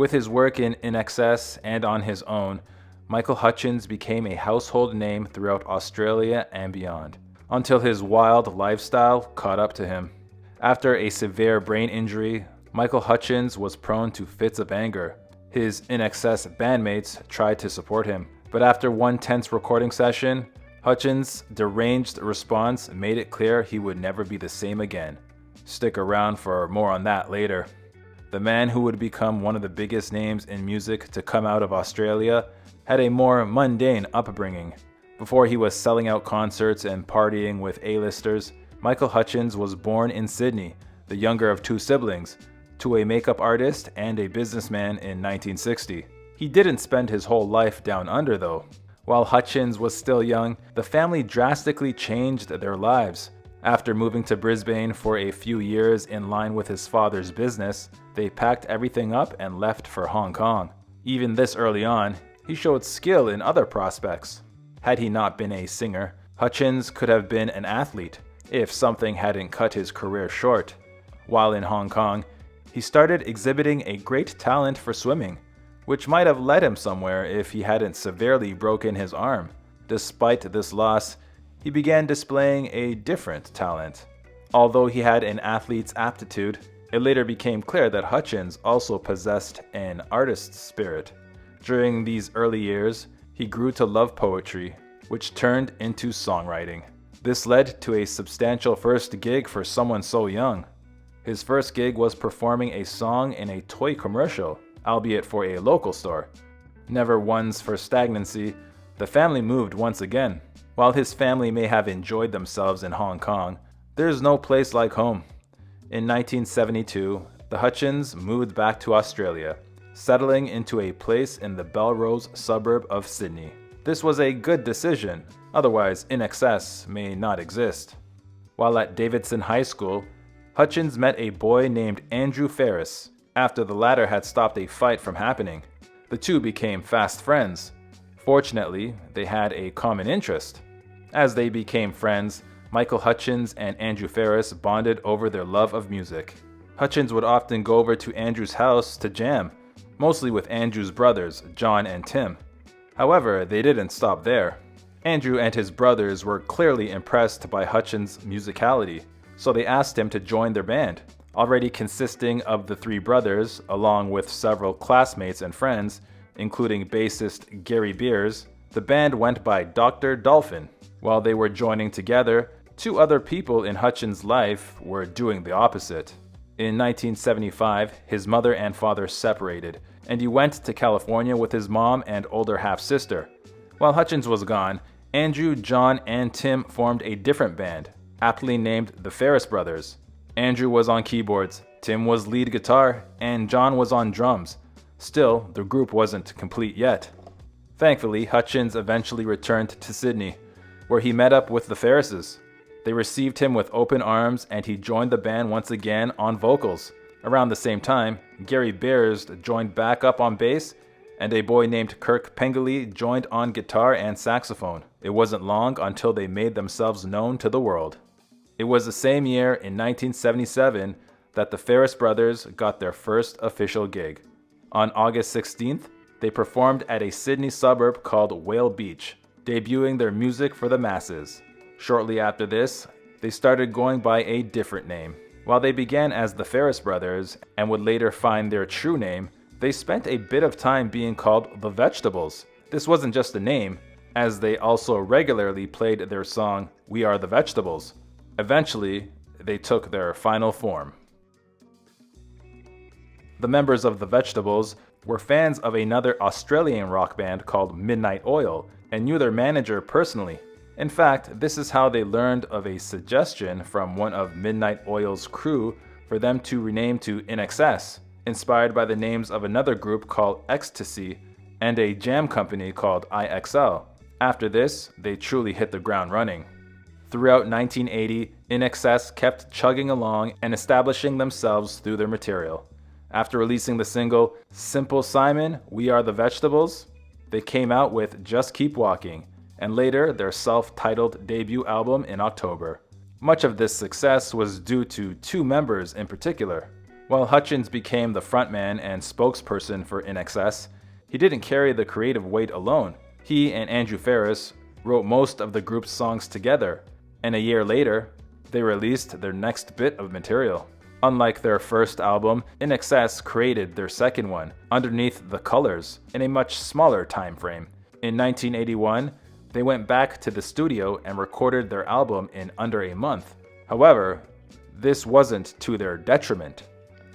With his work in INXS and on his own, Michael Hutchence became a household name throughout Australia and beyond, until his wild lifestyle caught up to him. After a severe brain injury, Michael Hutchence was prone to fits of anger. His INXS bandmates tried to support him, but after one tense recording session, Hutchence's deranged response made it clear he would never be the same again. Stick around for more on that later. The man who would become one of the biggest names in music to come out of Australia had a more mundane upbringing. Before he was selling out concerts and partying with A-listers, Michael Hutchence was born in Sydney, the younger of two siblings, to a makeup artist and a businessman in 1960. He didn't spend his whole life down under though. While Hutchence was still young, the family drastically changed their lives. After moving to Brisbane for a few years in line with his father's business, they packed everything up and left for Hong Kong. Even this early on, he showed skill in other prospects. Had he not been a singer, Hutchence could have been an athlete, if something hadn't cut his career short. While in Hong Kong, he started exhibiting a great talent for swimming, which might have led him somewhere if he hadn't severely broken his arm. Despite this loss, he began displaying a different talent. Although he had an athlete's aptitude, it later became clear that Hutchence also possessed an artist's spirit. During these early years, he grew to love poetry, which turned into songwriting. This led to a substantial first gig for someone so young. His first gig was performing a song in a toy commercial, albeit for a local store. Never ones for stagnancy, the family moved once again. While his family may have enjoyed themselves in Hong Kong, there's no place like home. In 1972, the Hutchence moved back to Australia, settling into a place in the Belrose suburb of Sydney. This was a good decision, otherwise INXS may not exist. While at Davidson High School, Hutchence met a boy named Andrew Ferris after the latter had stopped a fight from happening. The two became fast friends. Fortunately, they had a common interest. As they became friends, Michael Hutchence and Andrew Ferris bonded over their love of music. Hutchence would often go over to Andrew's house to jam, mostly with Andrew's brothers, John and Tim. However, they didn't stop there. Andrew and his brothers were clearly impressed by Hutchence's musicality, so they asked him to join their band. Already consisting of the three brothers, along with several classmates and friends, including bassist Gary Beers, the band went by Dr. Dolphin. While they were joining together, two other people in Hutchence's life were doing the opposite. In 1975, his mother and father separated, and he went to California with his mom and older half-sister. While Hutchence was gone, Andrew, John, and Tim formed a different band, aptly named the Ferris Brothers. Andrew was on keyboards, Tim was lead guitar, and John was on drums. Still, the group wasn't complete yet. Thankfully, Hutchence eventually returned to Sydney, where he met up with the Ferrises. They received him with open arms and he joined the band once again on vocals. Around the same time, Gary Beers joined back up on bass, and a boy named Kirk Pengilly joined on guitar and saxophone. It wasn't long until they made themselves known to the world. It was the same year, in 1977, that the Ferris brothers got their first official gig. On August 16th, they performed at a Sydney suburb called Whale Beach, debuting their music for the masses. Shortly after this, they started going by a different name. While they began as the Ferris Brothers and would later find their true name, they spent a bit of time being called the Vegetables. This wasn't just a name, as they also regularly played their song We Are the Vegetables. Eventually, they took their final form. The members of the Vegetables were fans of another Australian rock band called Midnight Oil and knew their manager personally. In fact, this is how they learned of a suggestion from one of Midnight Oil's crew for them to rename to INXS, inspired by the names of another group called Ecstasy and a jam company called IXL. After this, they truly hit the ground running. Throughout 1980, INXS kept chugging along and establishing themselves through their material. After releasing the single Simple Simon, We Are the Vegetables, they came out with Just Keep Walking, and later their self-titled debut album in October. Much of this success was due to two members in particular. While Hutchence became the frontman and spokesperson for INXS, he didn't carry the creative weight alone. He and Andrew Ferris wrote most of the group's songs together, and a year later, they released their next bit of material. Unlike their first album, INXS created their second one, Underneath the Colors, in a much smaller time frame. In 1981, they went back to the studio and recorded their album in under a month. However, this wasn't to their detriment.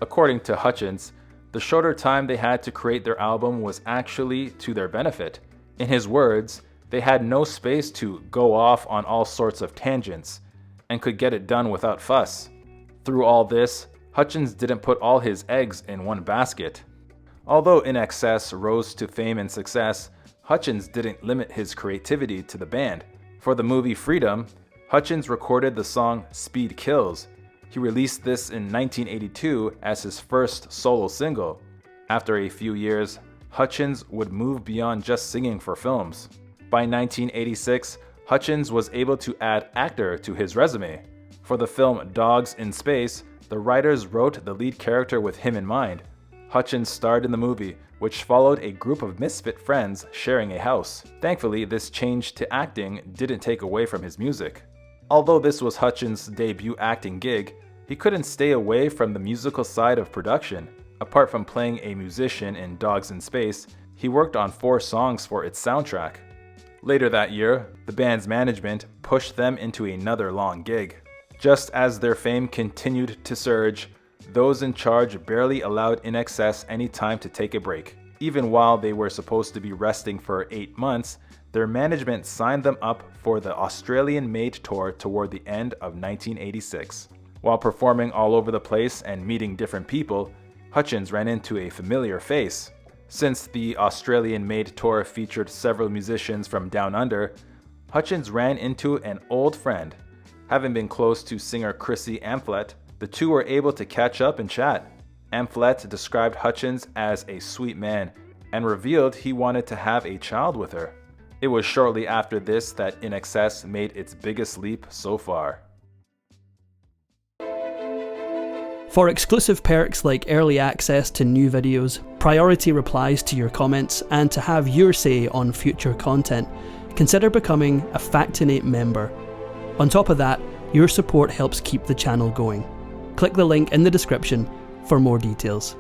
According to Hutchence, the shorter time they had to create their album was actually to their benefit. In his words, they had no space to go off on all sorts of tangents and could get it done without fuss. Through all this, Hutchence didn't put all his eggs in one basket. Although INXS rose to fame and success, Hutchence didn't limit his creativity to the band. For the movie Freedom, Hutchence recorded the song Speed Kills. He released this in 1982 as his first solo single. After a few years, Hutchence would move beyond just singing for films. By 1986, Hutchence was able to add actor to his resume. For the film Dogs in Space, the writers wrote the lead character with him in mind. Hutchence starred in the movie, which followed a group of misfit friends sharing a house. Thankfully, this change to acting didn't take away from his music. Although this was Hutchence's debut acting gig, he couldn't stay away from the musical side of production. Apart from playing a musician in Dogs in Space, he worked on 4 songs for its soundtrack. Later that year, the band's management pushed them into another long gig. Just as their fame continued to surge, those in charge barely allowed INXS any time to take a break. Even while they were supposed to be resting for 8 months, their management signed them up for the Australian-made tour toward the end of 1986. While performing all over the place and meeting different people, Hutchence ran into a familiar face. Since the Australian-made tour featured several musicians from Down Under, Hutchence ran into an old friend. Having been close to singer Chrissy Amphlett, the two were able to catch up and chat. Amphlett described Hutchence as a sweet man and revealed he wanted to have a child with her. It was shortly after this that INXS made its biggest leap so far. For exclusive perks like early access to new videos, priority replies to your comments, and to have your say on future content, consider becoming a Factinate member. On top of that, your support helps keep the channel going. Click the link in the description for more details.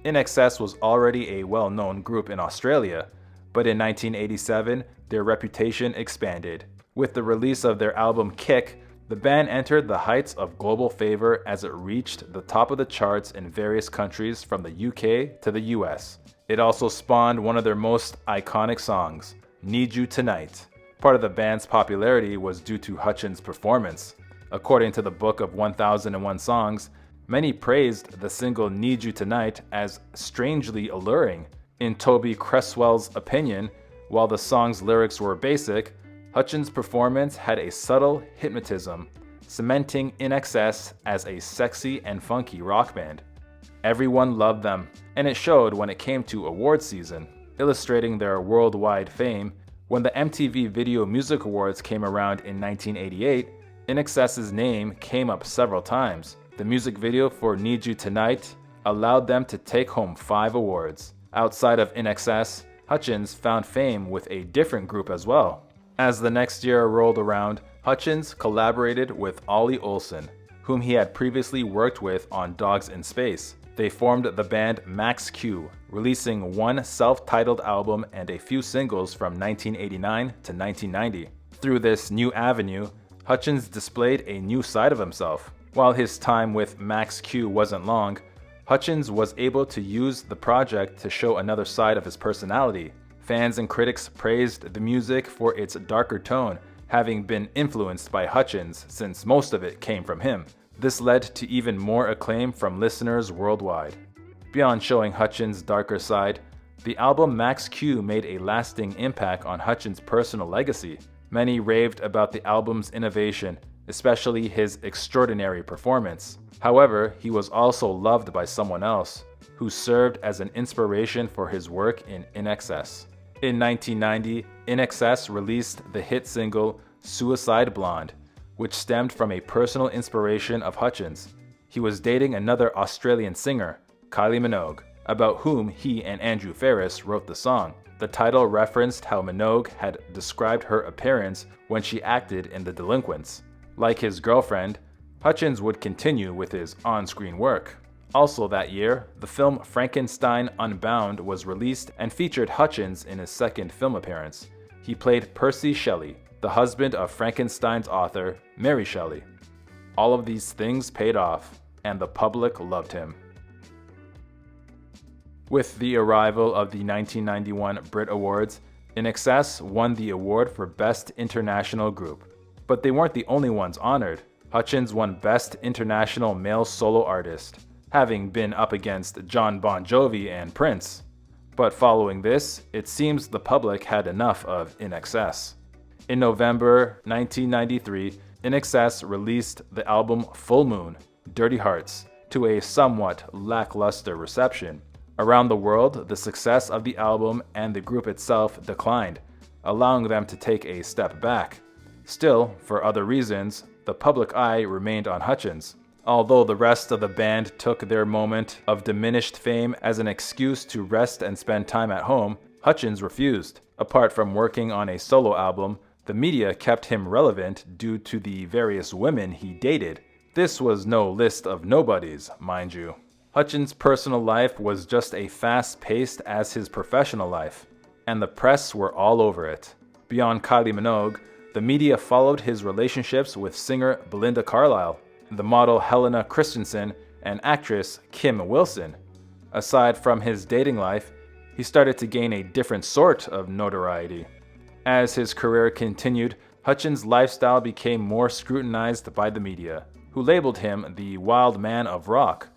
INXS was already a well-known group in Australia, but in 1987, their reputation expanded. With the release of their album Kick, the band entered the heights of global favor as it reached the top of the charts in various countries from the UK to the US. It also spawned one of their most iconic songs, Need You Tonight. Part of the band's popularity was due to Hutchence's performance. According to the Book of 1001 Songs, many praised the single Need You Tonight as strangely alluring. In Toby Cresswell's opinion, while the song's lyrics were basic, Hutchence's performance had a subtle hypnotism, cementing INXS as a sexy and funky rock band. Everyone loved them, and it showed when it came to awards season. Illustrating their worldwide fame, when the MTV Video Music Awards came around in 1988, INXS's name came up several times. The music video for Need You Tonight allowed them to take home 5 awards. Outside of INXS, Hutchence found fame with a different group as well. As the next year rolled around, Hutchence collaborated with Ollie Olsen, whom he had previously worked with on Dogs in Space. They formed the band Max Q, releasing 1 self-titled album and a few singles from 1989 to 1990. Through this new avenue, Hutchence displayed a new side of himself. While his time with Max Q wasn't long, Hutchence was able to use the project to show another side of his personality. Fans and critics praised the music for its darker tone, having been influenced by Hutchence since most of it came from him. This led to even more acclaim from listeners worldwide. Beyond showing Hutchence's darker side, the album Max Q made a lasting impact on Hutchence's personal legacy. Many raved about the album's innovation, especially his extraordinary performance. However, he was also loved by someone else, who served as an inspiration for his work in INXS. In 1990, INXS released the hit single Suicide Blonde, which stemmed from a personal inspiration of Hutchence. He was dating another Australian singer, Kylie Minogue, about whom he and Andrew Ferris wrote the song. The title referenced how Minogue had described her appearance when she acted in The Delinquents. Like his girlfriend, Hutchence would continue with his on-screen work. Also that year, the film Frankenstein Unbound was released and featured Hutchence in his second film appearance. He played Percy Shelley, the husband of Frankenstein's author, Mary Shelley. All of these things paid off, and the public loved him. With the arrival of the 1991 Brit Awards, INXS won the award for Best International Group. But they weren't the only ones honored. Hutchence won Best International Male Solo Artist, having been up against John Bon Jovi and Prince. But following this, it seems the public had enough of INXS. In November 1993, INXS released the album Full Moon, Dirty Hearts, to a somewhat lackluster reception. Around the world, the success of the album and the group itself declined, allowing them to take a step back. Still, for other reasons, the public eye remained on Hutchence. Although the rest of the band took their moment of diminished fame as an excuse to rest and spend time at home, Hutchence refused. Apart from working on a solo album, the media kept him relevant due to the various women he dated. This was no list of nobodies, mind you. Hutchence' personal life was just as fast-paced as his professional life, and the press were all over it. Beyond Kylie Minogue, the media followed his relationships with singer Belinda Carlisle, the model Helena Christensen, and actress Kim Wilson. Aside from his dating life, he started to gain a different sort of notoriety. As his career continued, Hutchence' lifestyle became more scrutinized by the media, who labeled him the wild man of rock.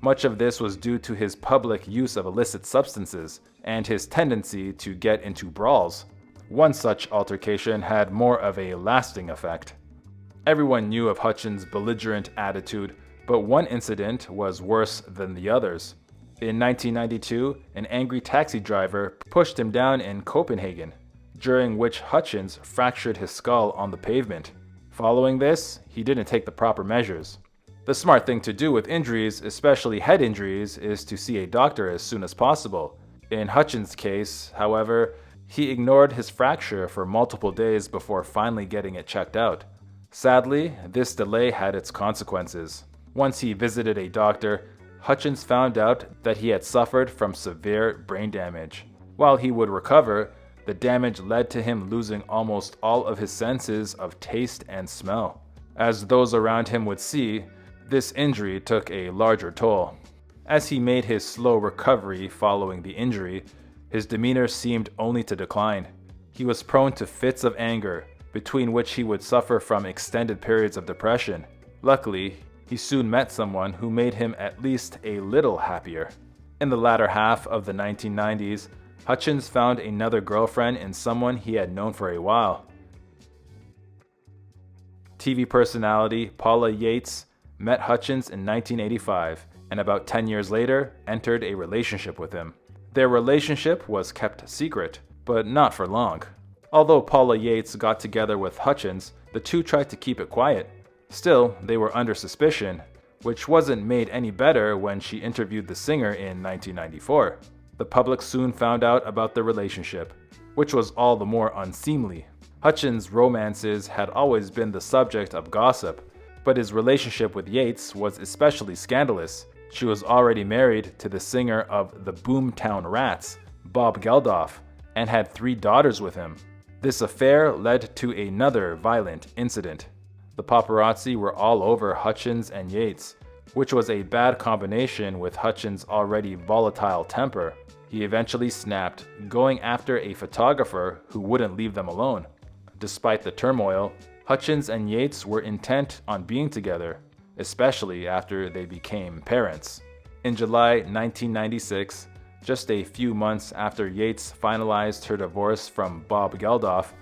Much of this was due to his public use of illicit substances and his tendency to get into brawls. One such altercation had more of a lasting effect. Everyone knew of Hutchence' belligerent attitude, but one incident was worse than the others. In 1992, an angry taxi driver pushed him down in Copenhagen, during which Hutchence fractured his skull on the pavement. Following this, he didn't take the proper measures. The smart thing to do with injuries, especially head injuries, is to see a doctor as soon as possible. In Hutchence' case, however, he ignored his fracture for multiple days before finally getting it checked out. Sadly, this delay had its consequences. Once he visited a doctor, Hutchence found out that he had suffered from severe brain damage. While he would recover, the damage led to him losing almost all of his senses of taste and smell. As those around him would see, this injury took a larger toll. As he made his slow recovery following the injury, his demeanor seemed only to decline. He was prone to fits of anger, between which he would suffer from extended periods of depression. Luckily, he soon met someone who made him at least a little happier. In the latter half of the 1990s, Hutchence found another girlfriend in someone he had known for a while. TV personality Paula Yates met Hutchence in 1985, and about 10 years later, entered a relationship with him. Their relationship was kept secret, but not for long. Although Paula Yates got together with Hutchence, the two tried to keep it quiet. Still, they were under suspicion, which wasn't made any better when she interviewed the singer in 1994. The public soon found out about the relationship, which was all the more unseemly. Hutchence' romances had always been the subject of gossip, but his relationship with Yates was especially scandalous. She was already married to the singer of the Boomtown Rats, Bob Geldof, and had 3 daughters with him. This affair led to another violent incident. The paparazzi were all over Hutchence and Yates, which was a bad combination with Hutchence' already volatile temper. He eventually snapped, going after a photographer who wouldn't leave them alone. Despite the turmoil, Hutchence and Yates were intent on being together, especially after they became parents. In July 1996, just a few months after Yates finalized her divorce from Bob Geldof,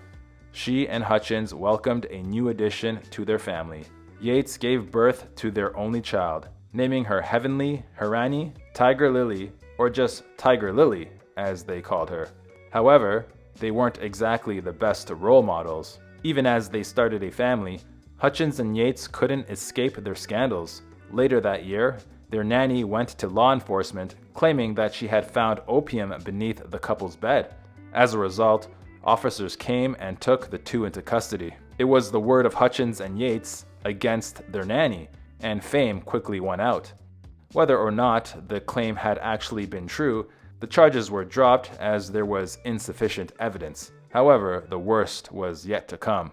she and Hutchence welcomed a new addition to their family. Yates gave birth to their only child, naming her Heavenly Hirani Tiger Lily, or just Tiger Lily, as they called her. However, they weren't exactly the best role models. Even as they started a family, Hutchence and Yates couldn't escape their scandals. Later that year, their nanny went to law enforcement claiming that she had found opium beneath the couple's bed. As a result, officers came and took the two into custody. It was the word of Hutchence and Yates against their nanny, and fame quickly won out. Whether or not the claim had actually been true, the charges were dropped as there was insufficient evidence. However, the worst was yet to come.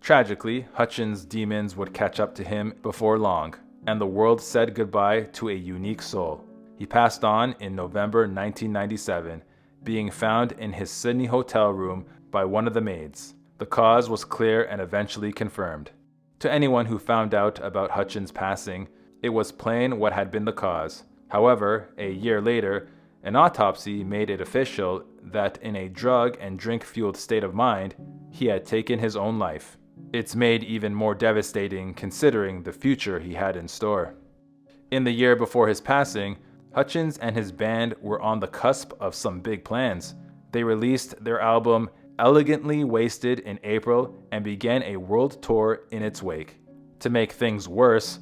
Tragically, Hutchence' demons would catch up to him before long, and the world said goodbye to a unique soul. He passed on in November 1997, being found in his Sydney hotel room by one of the maids. The cause was clear and eventually confirmed. To anyone who found out about Hutchence' passing, it was plain what had been the cause. However, a year later, an autopsy made it official that in a drug and drink-fueled state of mind, he had taken his own life. It's made even more devastating considering the future he had in store. In the year before his passing, Hutchence and his band were on the cusp of some big plans. They released their album Elegantly Wasted in April and began a world tour in its wake. To make things worse,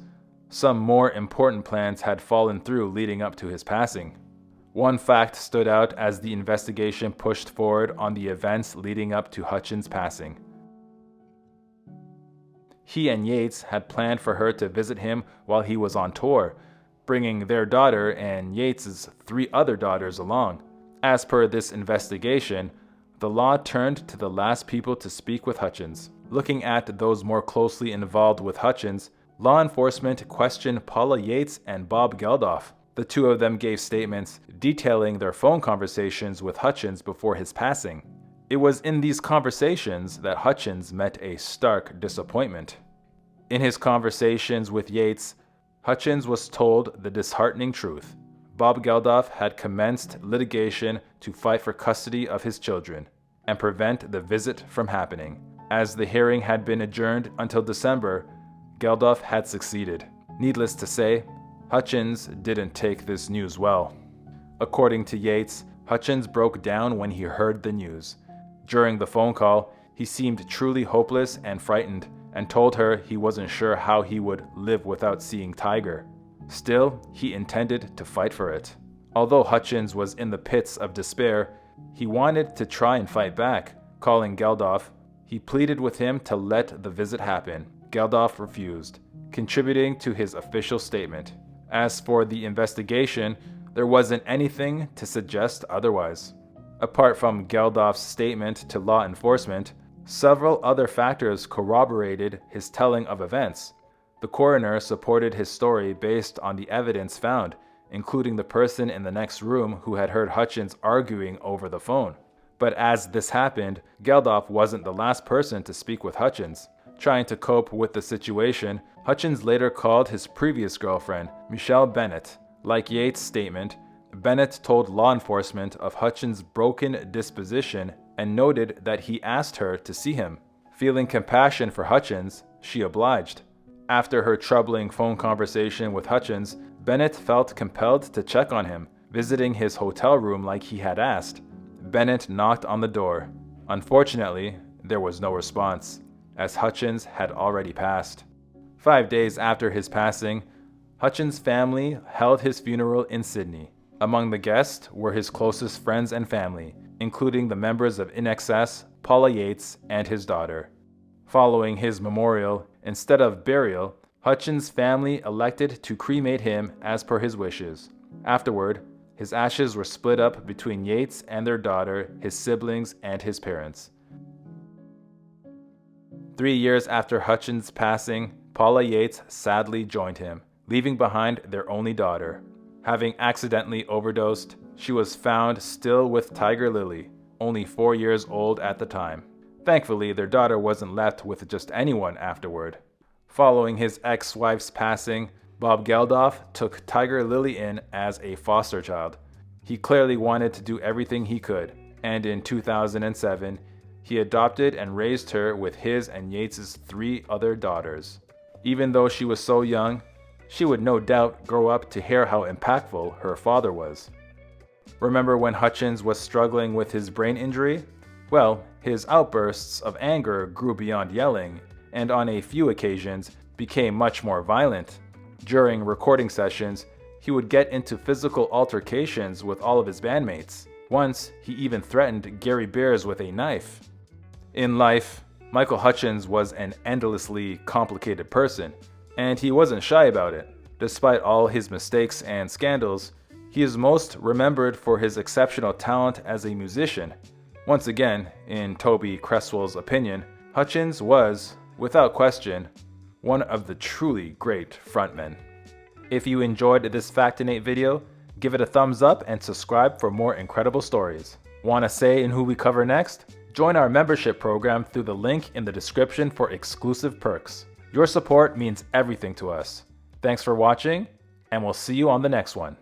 some more important plans had fallen through leading up to his passing. One fact stood out as the investigation pushed forward on the events leading up to Hutchence' passing. He and Yates had planned for her to visit him while he was on tour, bringing their daughter and Yates's 3 other daughters along. As per this investigation, the law turned to the last people to speak with Hutchence. Looking at those more closely involved with Hutchence, law enforcement questioned Paula Yates and Bob Geldof. The two of them gave statements detailing their phone conversations with Hutchence before his passing. It was in these conversations that Hutchence met a stark disappointment. In his conversations with Yates, Hutchence was told the disheartening truth. Bob Geldof had commenced litigation to fight for custody of his children and prevent the visit from happening. As the hearing had been adjourned until December, Geldof had succeeded. Needless to say, Hutchence didn't take this news well. According to Yates, Hutchence broke down when he heard the news. During the phone call, he seemed truly hopeless and frightened, and told her he wasn't sure how he would live without seeing Tiger. Still, he intended to fight for it. Although Hutchence was in the pits of despair, he wanted to try and fight back. Calling Geldof, he pleaded with him to let the visit happen. Geldof refused, contributing to his official statement. As for the investigation, there wasn't anything to suggest otherwise. Apart from Geldof's statement to law enforcement, several other factors corroborated his telling of events. The coroner supported his story based on the evidence found, including the person in the next room who had heard Hutchence arguing over the phone. But as this happened, Geldof wasn't the last person to speak with Hutchence. Trying to cope with the situation, Hutchence later called his previous girlfriend, Michelle Bennett. Like Yates' statement, Bennett told law enforcement of Hutchence' broken disposition and noted that he asked her to see him. Feeling compassion for Hutchence, she obliged. After her troubling phone conversation with Hutchence, Bennett felt compelled to check on him, visiting his hotel room like he had asked. Bennett knocked on the door. Unfortunately, there was no response, as Hutchence had already passed. 5 days after his passing, Hutchence' family held his funeral in Sydney. Among the guests were his closest friends and family, including the members of INXS, Paula Yates, and his daughter. Following his memorial, instead of burial, Hutchence' family elected to cremate him as per his wishes. Afterward, his ashes were split up between Yates and their daughter, his siblings, and his parents. 3 years after Hutchence' passing, Paula Yates sadly joined him, leaving behind their only daughter. Having accidentally overdosed, she was found still with Tiger Lily, only 4 years old at the time. Thankfully, their daughter wasn't left with just anyone afterward. Following his ex-wife's passing, Bob Geldof took Tiger Lily in as a foster child. He clearly wanted to do everything he could, and in 2007, he adopted and raised her with his and Yates' 3 other daughters. Even though she was so young, she would no doubt grow up to hear how impactful her father was. Remember when Hutchence was struggling with his brain injury? Well, his outbursts of anger grew beyond yelling, and on a few occasions became much more violent. During recording sessions, he would get into physical altercations with all of his bandmates. Once, he even threatened Gary Beers with a knife. In life, Michael Hutchence was an endlessly complicated person, and he wasn't shy about it. Despite all his mistakes and scandals, he is most remembered for his exceptional talent as a musician. Once again, in Toby Cresswell's opinion, Hutchence was, without question, one of the truly great frontmen. If you enjoyed this Factinate video, give it a thumbs up and subscribe for more incredible stories. Want a say in who we cover next? Join our membership program through the link in the description for exclusive perks. Your support means everything to us. Thanks for watching, and we'll see you on the next one.